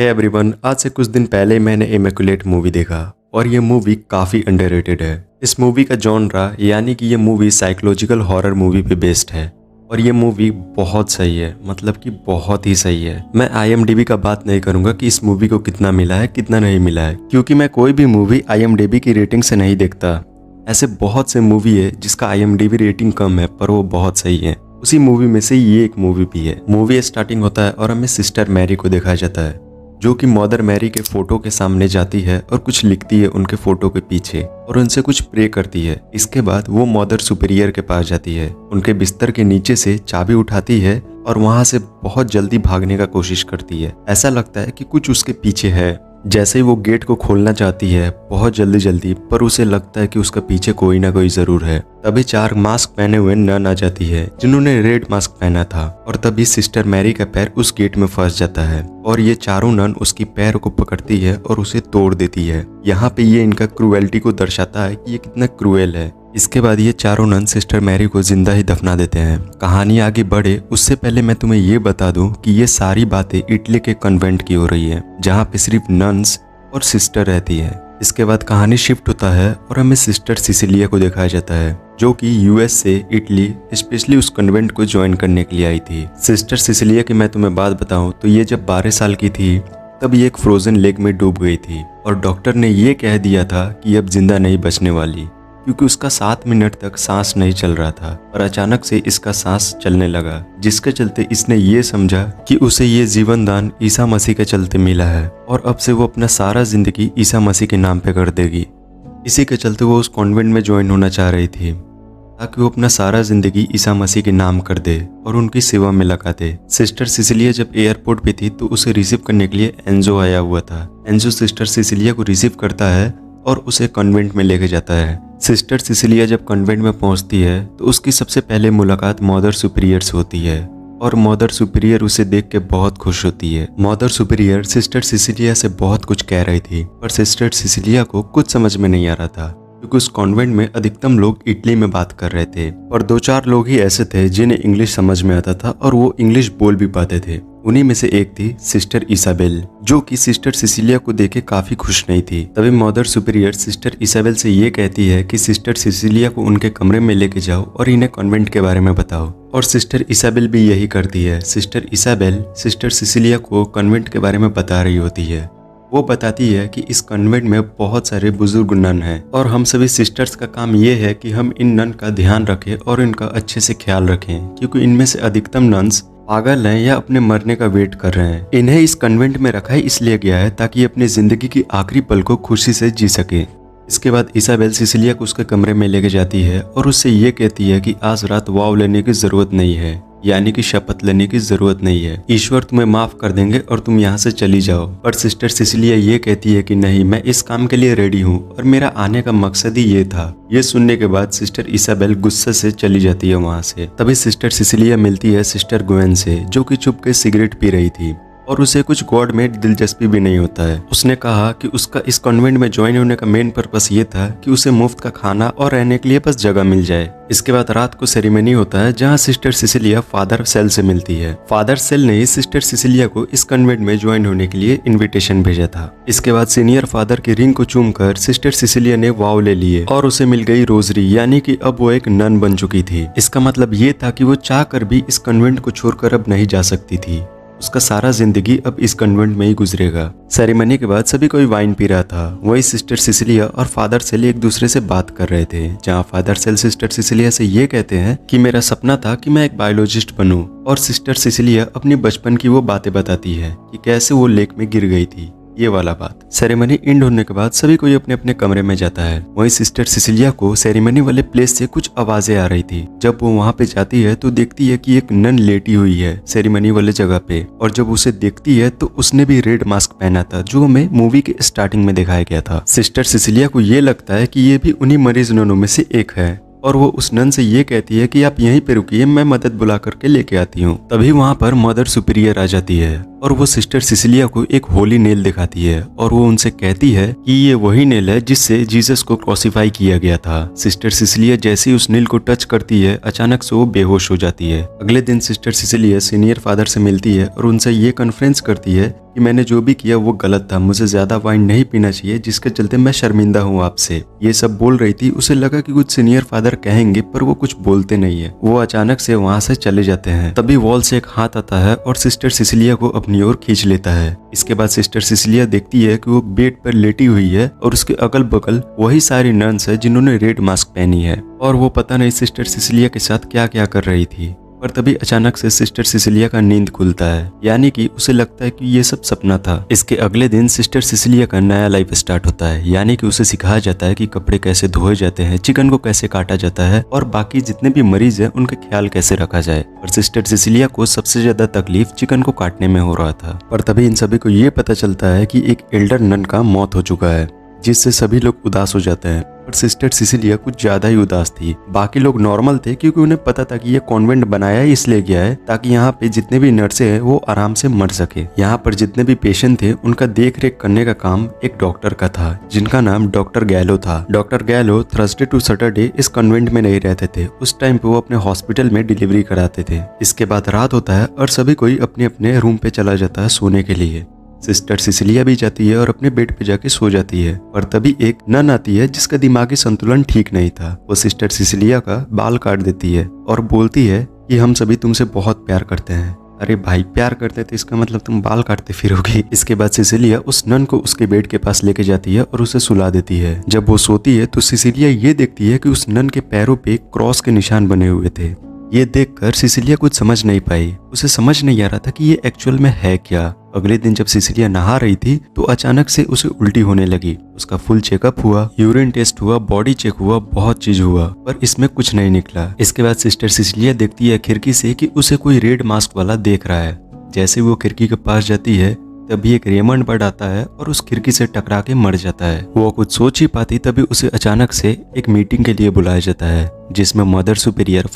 Hey everyone, आज से कुछ दिन पहले मैंने इमैकुलेट मूवी देखा और ये मूवी काफ़ी अंडररेटेड है। इस मूवी का जॉनरा यानी कि ये मूवी साइकोलॉजिकल हॉरर मूवी पे बेस्ड है और ये मूवी बहुत सही है, मतलब कि बहुत ही सही है। मैं IMDb का बात नहीं करूंगा कि इस मूवी को कितना मिला है कितना नहीं मिला है, क्योंकि मैं कोई भी मूवी IMDb की रेटिंग से नहीं देखता। ऐसे बहुत से मूवी है जिसका IMDb रेटिंग कम है पर वो बहुत सही है। उसी मूवी में से ये एक मूवी भी है। मूवी स्टार्टिंग होता है और हमें सिस्टर मैरी को दिखाया जाता है जो कि मदर मैरी के फोटो के सामने जाती है और कुछ लिखती है उनके फोटो के पीछे और उनसे कुछ प्रे करती है। इसके बाद वो मदर सुपीरियर के पास जाती है, उनके बिस्तर के नीचे से चाबी उठाती है और वहां से बहुत जल्दी भागने का कोशिश करती है। ऐसा लगता है कि कुछ उसके पीछे है। जैसे ही वो गेट को खोलना चाहती है बहुत जल्दी पर उसे लगता है कि उसका पीछे कोई ना कोई जरूर है। तभी 4 मास्क पहने हुए नन आ जाती है जिन्होंने रेड मास्क पहना था और तभी सिस्टर मैरी का पैर उस गेट में फंस जाता है और ये चारों नन उसकी पैर को पकड़ती है और उसे तोड़ देती है। यहाँ पे ये इनका क्रूएल्टी को दर्शाता है कि ये कितना क्रूएल है। इसके बाद ये चारों नन सिस्टर मैरी को जिंदा ही दफना देते हैं। कहानी आगे बढ़े उससे पहले मैं तुम्हें ये बता दूं कि ये सारी बातें इटली के कन्वेंट की हो रही है जहाँ पे सिर्फ नन्स और सिस्टर रहती है। इसके बाद कहानी शिफ्ट होता है और हमें सिस्टर सिसिलिया को दिखाया जाता है जो कि US से इटली स्पेशली उस कन्वेंट को ज्वाइन करने के लिए आई थी। सिस्टर सिसिलिया की मैं तुम्हें बात बताऊं तो ये जब 12 साल की थी तब ये एक फ्रोजन लेक में डूब गई थी और डॉक्टर ने ये कह दिया था कि अब जिंदा नहीं बचने वाली, क्योंकि उसका 7 मिनट तक सांस नहीं चल रहा था और अचानक से इसका सांस चलने लगा, जिसके चलते इसने ये समझा कि उसे ये जीवन दान ईसा मसीह के चलते मिला है और अब से वो अपना सारा जिंदगी ईसा मसीह के नाम पे कर देगी। इसी के चलते वो उस कॉन्वेंट में ज्वाइन होना चाह रही थी ताकि वो अपना सारा जिंदगी ईसा मसीह के नाम कर दे और उनकी सेवा में लगा दे। सिस्टर सिसिलिया जब एयरपोर्ट पे थी तो उसे रिसीव करने के लिए एंजो आया हुआ था। एंजो सिस्टर सिसिलिया को रिसीव करता है और उसे कॉन्वेंट में लेके जाता है। सिस्टर सिसिलिया जब कॉन्वेंट में पहुंचती है तो उसकी सबसे पहले मुलाकात मदर सुपीरियर से होती है और मदर सुपीरियर उसे देख के बहुत खुश होती है। मदर सुपीरियर सिस्टर सिसिलिया से बहुत कुछ कह रही थी पर सिस्टर सिसिलिया को कुछ समझ में नहीं आ रहा था, क्योंकि उस कॉन्वेंट में अधिकतम लोग इटली में बात कर रहे थे और 2-4 लोग ही ऐसे थे जिन्हें इंग्लिश समझ में आता था और वो इंग्लिश बोल भी पाते थे। उन्हीं में से एक थी सिस्टर इसाबेल जो कि सिस्टर सिसिलिया को देखे काफी खुश नहीं थी। तभी मदर सुपीरियर सिस्टर इसाबेल से ये कहती है कि सिस्टर सिसिलिया को उनके कमरे में लेके जाओ और इन्हें कॉन्वेंट के बारे में बताओ और सिस्टर इसाबेल भी यही करती है। सिस्टर इसाबेल सिस्टर सिसिलिया को कॉन्वेंट के बारे में बता रही होती है। वो बताती है कि इस कॉन्वेंट में बहुत सारे बुजुर्ग नन हैं और हम सभी सिस्टर्स का काम ये है कि हम इन नन का ध्यान रखें और इनका अच्छे से ख्याल रखें, क्योंकि इनमें से अधिकतम नन्स पागल हैं या अपने मरने का वेट कर रहे हैं। इन्हें इस कन्वेंट में रखा ही इसलिए गया है ताकि अपनी जिंदगी की आखिरी पल को खुशी से जी सके। इसके बाद इसाबेल सिसिलिया को उसके कमरे में लेके जाती है और उससे ये कहती है कि आज रात वाव लेने की जरूरत नहीं है, यानी कि शपथ लेने की जरूरत नहीं है। ईश्वर तुम्हें माफ कर देंगे और तुम यहाँ से चली जाओ। पर सिस्टर सिसिलिया ये कहती है कि नहीं, मैं इस काम के लिए रेडी हूँ और मेरा आने का मकसद ही ये था। ये सुनने के बाद सिस्टर इसाबेल गुस्से से चली जाती है वहाँ से। तभी सिस्टर सिसिलिया मिलती है सिस्टर गुएन से जो कि छुप के सिगरेट पी रही थी और उसे कुछ गॉड में दिलचस्पी भी नहीं होता है। उसने कहा कि उसका इस कॉन्वेंट में ज्वाइन होने का मेन पर्पस ये था कि उसे मुफ्त का खाना और रहने के लिए बस जगह मिल जाए। इसके बाद रात को सेरेमनी होता है जहां सिस्टर सिसिलिया फादर सेल से मिलती है। फादर सेल ने ही सिस्टर सिसिलिया को इस कॉन्वेंट में ज्वाइन होने के लिए इन्विटेशन भेजा था। इसके बाद सीनियर फादर की रिंग को चूमकर सिस्टर सिसिलिया ने वाव ले लिए और उसे मिल गई रोजरी, यानी कि अब वो एक नन बन चुकी थी। इसका मतलब ये था कि वो चाह कर भी इस कॉन्वेंट को छोड़कर अब नहीं जा सकती थी। उसका सारा जिंदगी अब इस कन्वेंट में ही गुजरेगा। सेरेमनी के बाद सभी कोई वाइन पी रहा था। वही सिस्टर सिसिलिया और फादर सेल एक दूसरे से बात कर रहे थे, जहां फादर सेल सिस्टर सिसिलिया से ये कहते हैं कि मेरा सपना था कि मैं एक बायोलॉजिस्ट बनूं और सिस्टर सिसिलिया अपनी बचपन की वो बातें बताती है कि कैसे वो लेक में गिर गई थी, ये वाला बात। सेरेमनी एंड होने के बाद सभी कोई अपने अपने कमरे में जाता है। वहीं सिस्टर सिसिलिया को सेरेमनी वाले प्लेस से कुछ आवाजें आ रही थी। जब वो वहाँ पे जाती है तो देखती है कि एक नन लेटी हुई है सेरेमनी वाले जगह पे और जब उसे देखती है तो उसने भी रेड मास्क पहना था जो हमें मूवी के स्टार्टिंग में दिखाया गया था। सिस्टर सिसिलिया को ये लगता है कि ये भी उन्हीं मरीज ननों में से एक है और वो उस नन से ये कहती है कि आप यहीं पे रुकिए, मैं मदद बुला करके लेके आती हूँ। तभी वहाँ पर मदर सुपीरियर आ जाती है और वो सिस्टर सिसिलिया को एक होली नेल दिखाती है और वो उनसे कहती है कि ये वही नेल है जिससे जीसस को क्रूसिफाई किया गया था। सिस्टर सिसिलिया जैसे ही उस नेल को टच करती है अचानक से वो बेहोश हो जाती है। अगले दिन सिस्टर सिसिलिया सीनियर फादर से मिलती है और उनसे ये कन्फ्रेंस करती है कि मैंने जो भी किया वो गलत था, मुझे ज्यादा वाइन नहीं पीना चाहिए जिसके चलते मैं शर्मिंदा हूँ आपसे। ये सब बोल रही थी, उसे लगा कि कुछ सीनियर फादर कहेंगे पर वो कुछ बोलते नहीं है। वो अचानक से वहाँ से चले जाते हैं। तभी वॉल से एक हाथ आता है और सिस्टर सिसिलिया को अपनी ओर खींच लेता है। इसके बाद सिस्टर सिसिलिया देखती है कि वो बेड पर लेटी हुई है और उसके अगल बगल वही सारी नर्स है जिन्होंने रेड मास्क पहनी है और वो पता नहीं सिस्टर सिसिलिया के साथ क्या क्या कर रही थी। पर तभी अचानक से सिस्टर सिसिलिया का नींद खुलता है, यानी कि उसे लगता है कि ये सब सपना था। इसके अगले दिन सिस्टर सिसिलिया का नया लाइफ स्टार्ट होता है, यानी कि उसे सिखाया जाता है कि कपड़े कैसे धोए जाते हैं, चिकन को कैसे काटा जाता है और बाकी जितने भी मरीज हैं उनका ख्याल कैसे रखा जाए। और सिस्टर सिसिलिया को सबसे ज्यादा तकलीफ चिकन को काटने में हो रहा था। पर तभी इन सभी को ये पता चलता है कि एक एल्डर नन का मौत हो चुका है, जिससे सभी लोग उदास हो जाते हैं। पर सिस्टर सिसिलिया कुछ ज्यादा ही उदास थी। बाकी लोग नॉर्मल थे क्योंकि उन्हें पता था कि ये कॉन्वेंट बनाया इसलिए गया है ताकि यहाँ पे जितने भी नर्सें हैं वो आराम से मर सके। यहाँ पर जितने भी पेशेंट थे उनका देख रेख करने का काम एक डॉक्टर का था, जिनका नाम डॉक्टर गैलो था। डॉक्टर गैलो थर्सडे टू सैटरडे इस कॉन्वेंट में नहीं रहते थे। उस टाइम पे वो अपने हॉस्पिटल में डिलीवरी कराते थे। इसके बाद रात होता है और सभी कोई अपने अपने रूम पे चला जाता है सोने के लिए। सिस्टर सिसिलिया भी जाती है और अपने बेड पे जाके सो जाती है। पर तभी एक नन आती है जिसका दिमागी संतुलन ठीक नहीं था। वो सिस्टर सिसिलिया का बाल काट देती है और बोलती है कि हम सभी तुमसे बहुत प्यार करते हैं। अरे भाई, प्यार करते थे इसका मतलब तुम बाल काटते फिरोगे। इसके बाद सिसिलिया उस नन को उसके बेड के पास लेके जाती है और उसे सुला देती है। जब वो सोती है तो सिसिलिया ये देखती है कि उस नन के पैरों पे क्रॉस के निशान बने हुए थे। ये देखकर सिसिलिया कुछ समझ नहीं पाई। उसे समझ नहीं आ रहा था कि ये एक्चुअल में है क्या। अगले दिन जब सिसिलिया नहा रही थी तो अचानक से उसे उल्टी होने लगी। उसका फुल चेकअप हुआ, यूरिन टेस्ट हुआ, बॉडी चेक हुआ, बहुत चीज हुआ, पर इसमें कुछ नहीं निकला। इसके बाद सिस्टर सिसिलिया देखती है खिड़की से कि उसे कोई रेड मास्क वाला देख रहा है। जैसे वो खिड़की के पास जाती है तभी एक रेमंड बर्ड आता है और उस खिड़की से टकरा के मर जाता है। वो कुछ सोच ही पाती तभी उसे अचानक से एक मीटिंग के लिए बुलाया जाता है, जिसमें मदर सुपीरियर,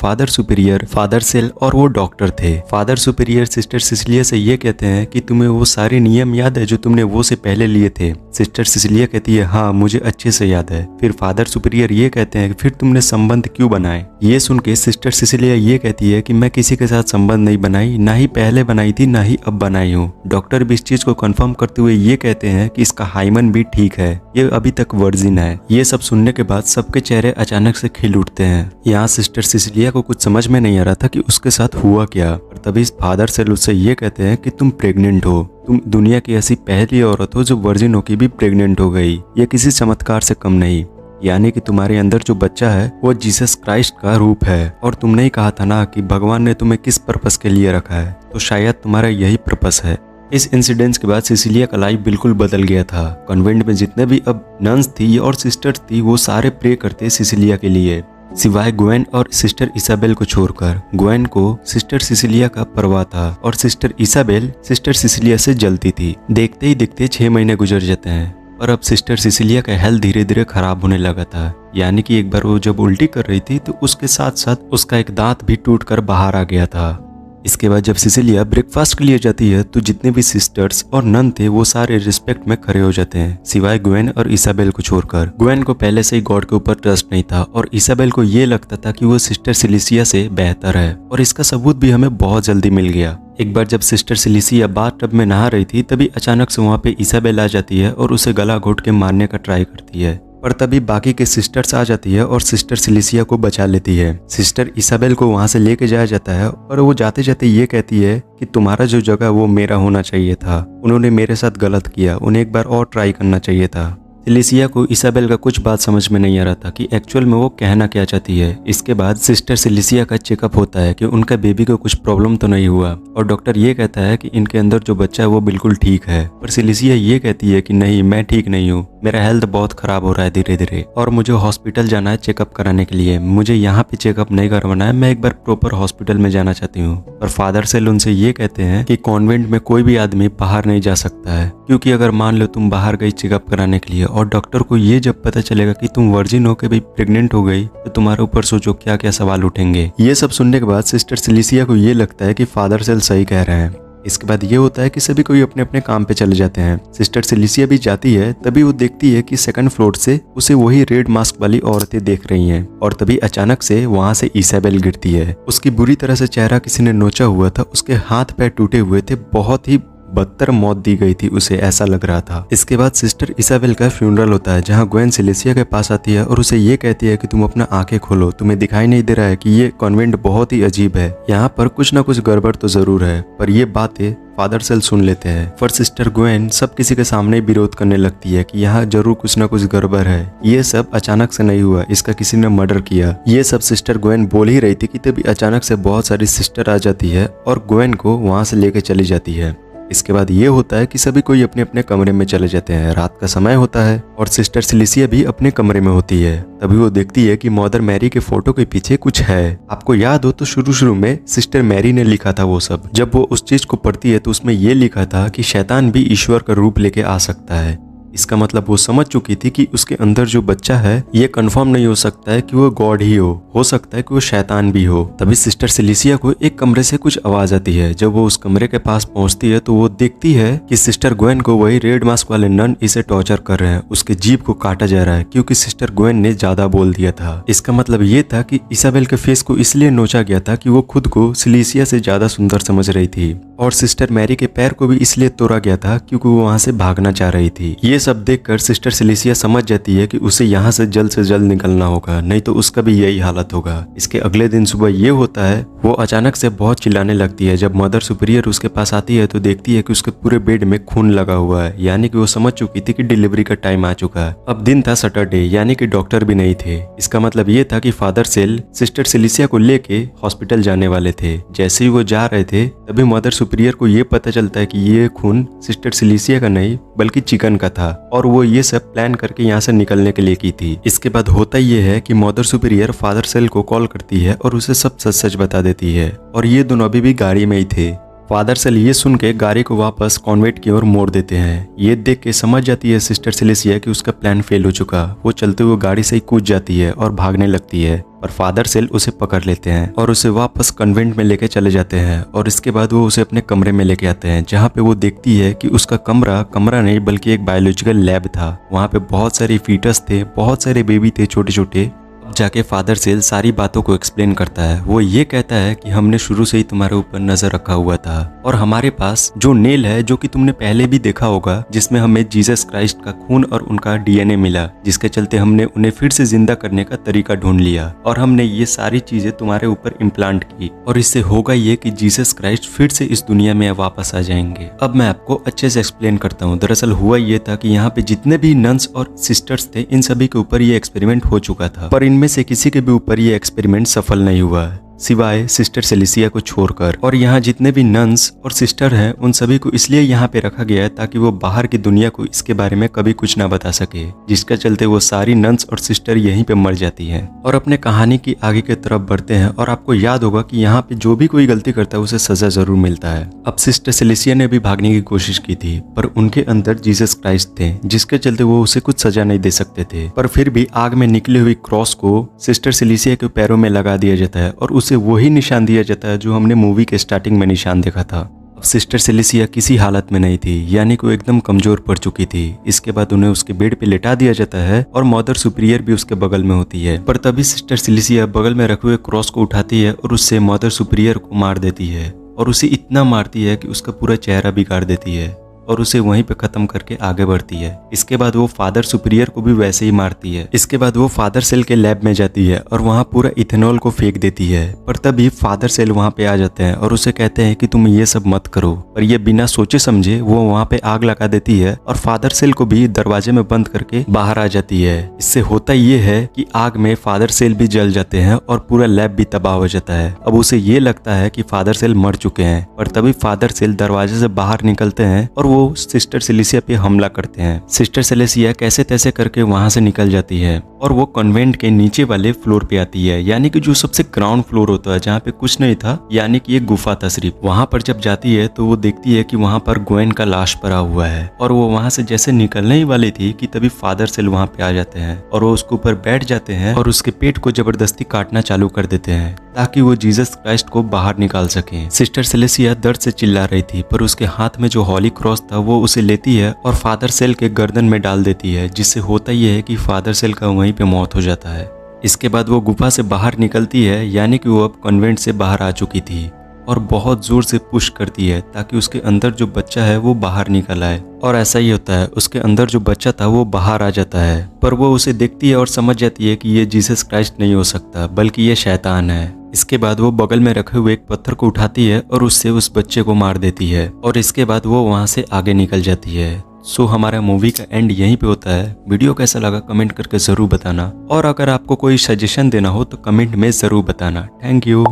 फादर सेल और वो डॉक्टर थे। फादर सुपीरियर सिस्टर सिसिलिया से ये कहते हैं कि तुम्हें वो सारे नियम याद है जो तुमने वो से पहले लिए थे। सिस्टर सिसिलिया कहती है हाँ मुझे अच्छे से याद है। फिर फादर सुपीरियर ये कहते हैं कि फिर तुमने संबंध क्यों बनाए। ये सुन के सिस्टर सिसिलिया ये कहती है कि मैं किसी के साथ संबंध नहीं बनाई, ना ही पहले बनाई थी ना ही अब बनाई हूँ। डॉक्टर भी इस चीज को कंफर्म करते हुए ये कहते हैं कि इसका हाइमन भी ठीक है, ये अभी तक वर्जिन है। ये सब सुनने के बाद सबके चेहरे अचानक से खिल उठते हैं। यहाँ सिस्टर सिसिलिया को कुछ समझ में नहीं आ रहा था कि उसके साथ हुआ क्या। और तभी इस फादर सेल उससे ये कहते हैं कि तुम प्रेग्नेंट हो, तुम दुनिया की ऐसी पहली औरत हो जो वर्जिन होकर भी प्रेग्नेंट हो गई। ये किसी चमत्कार से कम नहीं, यानी कि तुम्हारे अंदर जो बच्चा है वो जीसस क्राइस्ट का रूप है। और तुमने ही कहा था ना कि भगवान ने तुम्हें किस पर्पस के लिए रखा है, तो शायद तुम्हारा यही पर्पस है। इस इंसिडेंट के बाद सिसिलिया का लाइफ बिल्कुल बदल गया था। कॉन्वेंट में जितने भी अब नन्स थी और सिस्टर्स थी वो सारे प्रे करते सिसिलिया के लिए, सिवाय ग्वेन और सिस्टर इसाबेल को छोड़कर। ग्वेन को सिस्टर सिसिलिया का परवाह था और सिस्टर इसाबेल सिस्टर सिसिलिया से जलती थी। देखते ही देखते 6 महीने गुजर जाते हैं और अब सिस्टर सिसिलिया का हेल्थ धीरे धीरे खराब होने लगा था। यानी कि एक बार वो जब उल्टी कर रही थी तो उसके साथ साथ उसका एक दांत भी टूटकर बाहर आ गया था। इसके बाद जब सिसिलिया ब्रेकफास्ट के लिए जाती है तो जितने भी सिस्टर्स और नन थे वो सारे रिस्पेक्ट में खड़े हो जाते हैं, सिवाय ग्वेन और इसाबेल को छोड़कर। ग्वेन को पहले से ही गॉड के ऊपर ट्रस्ट नहीं था और इसाबेल को ये लगता था कि वो सिस्टर सिलिसिया से बेहतर है, और इसका सबूत भी हमें बहुत जल्दी मिल गया। एक बार जब सिस्टर सिलिसिया बाथटब में नहा रही थी तभी अचानक से वहाँ पे इसाबेल आ जाती है और उसे गला घोट के मारने का ट्राई करती है। पर तभी बाकी के सिस्टर्स आ जाती है और सिस्टर सिलिसिया को बचा लेती है। सिस्टर इसाबेल को वहां से लेके जाया जाता है और वो जाते जाते ये कहती है कि तुम्हारा जो जगह वो मेरा होना चाहिए था, उन्होंने मेरे साथ गलत किया, उन्हें एक बार और ट्राई करना चाहिए था। सिलिसिया को इसाबेल का कुछ बात समझ में नहीं आ रहा था कि एक्चुअल में वो कहना क्या चाहती है। इसके बाद सिस्टर सिलिसिया का चेकअप होता है कि उनका बेबी को कुछ प्रॉब्लम तो नहीं हुआ, और डॉक्टर ये कहता है कि इनके अंदर जो बच्चा है वो बिल्कुल ठीक है। पर सिलिसिया ये कहती है कि नहीं, मैं ठीक नहीं हूँ, मेरा हेल्थ बहुत खराब हो रहा है धीरे धीरे, और मुझे हॉस्पिटल जाना है चेकअप कराने के लिए। मुझे यहाँ पे चेकअप नहीं करवाना है, मैं एक बार प्रॉपर हॉस्पिटल में जाना चाहती हूँ। और फादर सेल उनसे ये कहते हैं कि कॉन्वेंट में कोई भी आदमी बाहर नहीं जा सकता है, क्योंकि अगर मान लो तुम बाहर गई चेकअप कराने के लिए और डॉक्टर को ये जब पता चलेगा कि तुम वर्जिन होकर भी प्रेग्नेंट हो गई तो तुम्हारे ऊपर सोचो क्या क्या सवाल उठेंगे। ये सब सुनने के बाद सिस्टर सिलिसिया को ये लगता है कि फादर सेल सही कह रहे हैं। इसके बाद ये होता है कि सभी कोई अपने अपने काम पे चले जाते हैं। सिस्टर सिलिसिया भी जाती है, तभी वो देखती है कि सेकंड फ्लोर से उसे वही रेड मास्क वाली औरतें देख रही हैं और तभी अचानक से वहां से इसाबेल गिरती है। उसकी बुरी तरह से चेहरा किसी ने नोचा हुआ था, उसके हाथ पैर टूटे हुए थे, बहुत ही बदतर मौत दी गई थी उसे, ऐसा लग रहा था। इसके बाद सिस्टर इसाबेल का फ्यूनरल होता है जहां ग्वेन सिलिसिया के पास आती है और उसे ये कहती है कि तुम अपना आंखें खोलो, तुम्हें दिखाई नहीं दे रहा है कि ये कॉन्वेंट बहुत ही अजीब है, यहाँ पर कुछ ना कुछ गड़बड़ तो जरूर है। पर ये बातें फादर सेल सुन लेते हैं। पर सिस्टर ग्वेन सब किसी के सामने विरोध करने लगती है कि यहाँ जरूर कुछ ना कुछ गड़बड़ है, ये सब अचानक से नहीं हुआ, इसका किसी ने मर्डर किया। ये सब सिस्टर ग्वेन बोल ही रही थी कि तभी अचानक से बहुत सारी सिस्टर आ जाती है और ग्वेन को वहां से लेके चली जाती है। इसके बाद ये होता है कि सभी कोई अपने अपने कमरे में चले जाते हैं। रात का समय होता है और सिस्टर सिलिसिया भी अपने कमरे में होती है। तभी वो देखती है कि मदर मैरी के फोटो के पीछे कुछ है। आपको याद हो तो शुरू में सिस्टर मैरी ने लिखा था वो सब। जब वो उस चीज को पढ़ती है तो उसमें ये लिखा था कि शैतान भी ईश्वर का रूप लेके आ सकता है। इसका वो समझ चुकी थी कि उसके अंदर जो बच्चा है ये कंफर्म नहीं हो सकता है कि वो गॉड ही हो सकता है कि वो शैतान भी हो। तभी सिस्टर सिलिसिया को एक कमरे से कुछ आवाज आती है। जब वो उस कमरे के पास पहुंचती है तो वो देखती है कि सिस्टर ग्वेन को वही रेड मास्क वाले नन इसे टॉर्चर कर रहे हैं। उसके जीभ को काटा जा रहा है क्योंकि सिस्टर ग्वेन ने ज्यादा बोल दिया था। इसका मतलब ये था कि इसाबेल के फेस को इसलिए नोचा गया था कि वो खुद को सिलिसिया से ज्यादा सुंदर समझ रही थी और सिस्टर मैरी के पैर को भी इसलिए तोड़ा गया था क्योंकि वो वहां से भागना चाह रही थी। ये सब देखकर सिस्टर सिलिसिया समझ जाती है कि उसे यहाँ से जल्द निकलना होगा, नहीं तो उसका भी यही हालत होगा। इसके अगले दिन सुबह ये होता है, वो अचानक से बहुत चिल्लाने लगती है। जब मदर सुपीरियर उसके पास आती है तो देखती है कि उसके पूरे बेड में खून लगा हुआ है, यानी कि वो समझ चुकी थी कि डिलीवरी का टाइम आ चुका है। अब दिन था सैटरडे, यानी कि डॉक्टर भी नहीं थे। इसका मतलब ये था कि फादर सेल सिस्टर सिलिसिया को लेके हॉस्पिटल जाने वाले थे। जैसे ही वो जा रहे थे तभी मदर सुपीरियर को ये पता चलता है कि ये खून सिस्टर सिलिसिया का नहीं बल्कि चिकन का था और वो ये सब प्लान करके यहाँ से निकलने के लिए की थी। इसके बाद होता ये है कि मदर सुपीरियर फादर सेल को कॉल करती है और उसे सब सच सच बता देती है और ये दोनों अभी भी गाड़ी में ही थे। फादर सेल ये सुन के गाड़ी को वापस कॉन्वेंट की ओर मोड़ देते हैं। ये देख के समझ जाती है सिस्टर सिलिसिया कि उसका प्लान फेल हो चुका। वो चलते हुए गाड़ी से ही कूद जाती है और भागने लगती है पर फादर सेल उसे पकड़ लेते हैं और उसे वापस कन्वेंट में लेके चले जाते हैं और इसके बाद वो उसे अपने कमरे में लेके आते हैं जहाँ पे वो देखती है कि उसका कमरा नहीं बल्कि एक बायोलॉजिकल लैब था। वहाँ पे बहुत सारे फीटस थे, बहुत सारे बेबी थे छोटे छोटे। अब जाके फादर सेल सारी बातों को एक्सप्लेन करता है। वो ये कहता है कि हमने शुरू से ही तुम्हारे ऊपर नजर रखा हुआ था और हमारे पास जो नेल है जो कि तुमने पहले भी देखा होगा, जिसमें हमें जीसस क्राइस्ट का खून और उनका डीएनए मिला, जिसके चलते हमने उन्हें फिर से जिंदा करने का तरीका ढूंढ लिया और हमने ये सारी चीजें तुम्हारे ऊपर इम्प्लांट की और इससे होगा ये कि जीसस क्राइस्ट फिर से इस दुनिया में वापस आ जाएंगे। अब मैं आपको अच्छे से एक्सप्लेन करता हूँ। दरअसल हुआ ये था कि यहाँ पे जितने भी नन्स और सिस्टर्स थे इन सभी के ऊपर ये एक्सपेरिमेंट हो चुका था, पर इनमें से किसी के भी ऊपर ये एक्सपेरिमेंट सफल नहीं हुआ सिवाय सिस्टर सिलिसिया को छोड़कर। और यहाँ जितने भी नन्स और सिस्टर हैं उन सभी को इसलिए यहाँ पे रखा गया है ताकि वो बाहर की दुनिया को इसके बारे में कभी कुछ ना बता सके, जिसके चलते वो सारी नन्स और सिस्टर यहीं पे मर जाती हैं। और अपने कहानी की आगे की तरफ बढ़ते हैं और आपको याद होगा कि यहाँ पे जो भी कोई गलती करता है उसे सजा जरूर मिलता है। अब सिस्टर सिलिसिया ने भी भागने की कोशिश की थी पर उनके अंदर जीसस क्राइस्ट थे, जिसके चलते वो उसे कुछ सजा नहीं दे सकते थे। पर फिर भी आग में निकली हुई क्रॉस को सिस्टर सिलिसिया के पैरों में लगा दिया जाता है और उसे वही निशान दिया जाता है जो हमने मूवी के स्टार्टिंग में निशान देखा था। अब सिस्टर सिलिसिया किसी हालत में नहीं थी, यानी कि वो एकदम कमजोर पड़ चुकी थी। इसके बाद उन्हें उसके बेड पे लेटा दिया जाता है और मदर सुपीरियर भी उसके बगल में होती है। पर तभी सिस्टर सिलिसिया बगल में रखे हुए क्रॉस को उठाती है और उससे मदर सुपीरियर को मार देती है और उसे इतना मारती है कि उसका पूरा चेहरा बिगाड़ देती है और उसे वहीं पे खत्म करके आगे बढ़ती है। इसके बाद वो फादर सुपीरियर को भी वैसे ही मारती है। इसके बाद वो फादर सेल के लैब में जाती है और वहाँ पूरा इथेनॉल को फेंक देती है। पर तभी फादर सेल वहाँ पे आ जाते हैं और उसे कहते हैं कि तुम ये सब मत करो, पर ये बिना सोचे समझे वो वहाँ पे आग लगा देती है और फादर सेल को भी दरवाजे में बंद करके बाहर आ जाती है। इससे होता ये है कि आग में फादर सेल भी जल जाते हैं और पूरा लैब भी तबाह हो जाता है। अब उसे ये लगता है कि फादर सेल मर चुके हैं, पर तभी फादर सेल दरवाजे से बाहर निकलते हैं और वो सिस्टर सेलेसिया पे हमला करते हैं। सिस्टर सेलेसिया कैसे तैसे करके वहां से निकल जाती है और वो कॉन्वेंट के नीचे वाले फ्लोर पे आती है, यानी कि जो सबसे ग्राउंड फ्लोर होता है जहाँ पे कुछ नहीं था, यानी कि एक गुफा था सिर्फ। वहां पर जब जाती है तो वो देखती है कि वहां पर ग्वेन का लाश पड़ा हुआ है और वो वहां से जैसे निकलने ही वाली थी कि तभी फादर सेल वहां पे आ जाते हैं और वो उसके ऊपर बैठ जाते हैं और उसके पेट को जबरदस्ती काटना चालू कर देते हैं ताकि वो जीसस क्राइस्ट को बाहर निकाल सके। सिस्टर सेलेसिया दर्द से चिल्ला रही थी, पर उसके हाथ में जो हॉली क्रॉस था वो उसे लेती है और फादर सेल के गर्दन में डाल देती है, जिससे होता यह है कि फादर सेल का वहीं पे मौत हो जाता है। इसके बाद वो गुफा से बाहर निकलती है, यानी कि वो अब कॉन्वेंट से बाहर आ चुकी थी और बहुत जोर से पुश करती है ताकि उसके अंदर जो बच्चा है वो बाहर निकल आए। और ऐसा ही होता है, उसके अंदर जो बच्चा था वो बाहर आ जाता है, पर वो उसे देखती है और समझ जाती है कि ये जीसस क्राइस्ट नहीं हो सकता बल्कि ये शैतान है। इसके बाद वो बगल में रखे हुए एक पत्थर को उठाती है और उससे उस बच्चे को मार देती है और इसके बाद वो वहां से आगे निकल जाती है। सो हमारा मूवी का एंड यहीं पे होता है। वीडियो कैसा लगा कमेंट करके जरूर बताना और अगर आपको कोई सजेशन देना हो तो कमेंट में जरूर बताना। Thank you.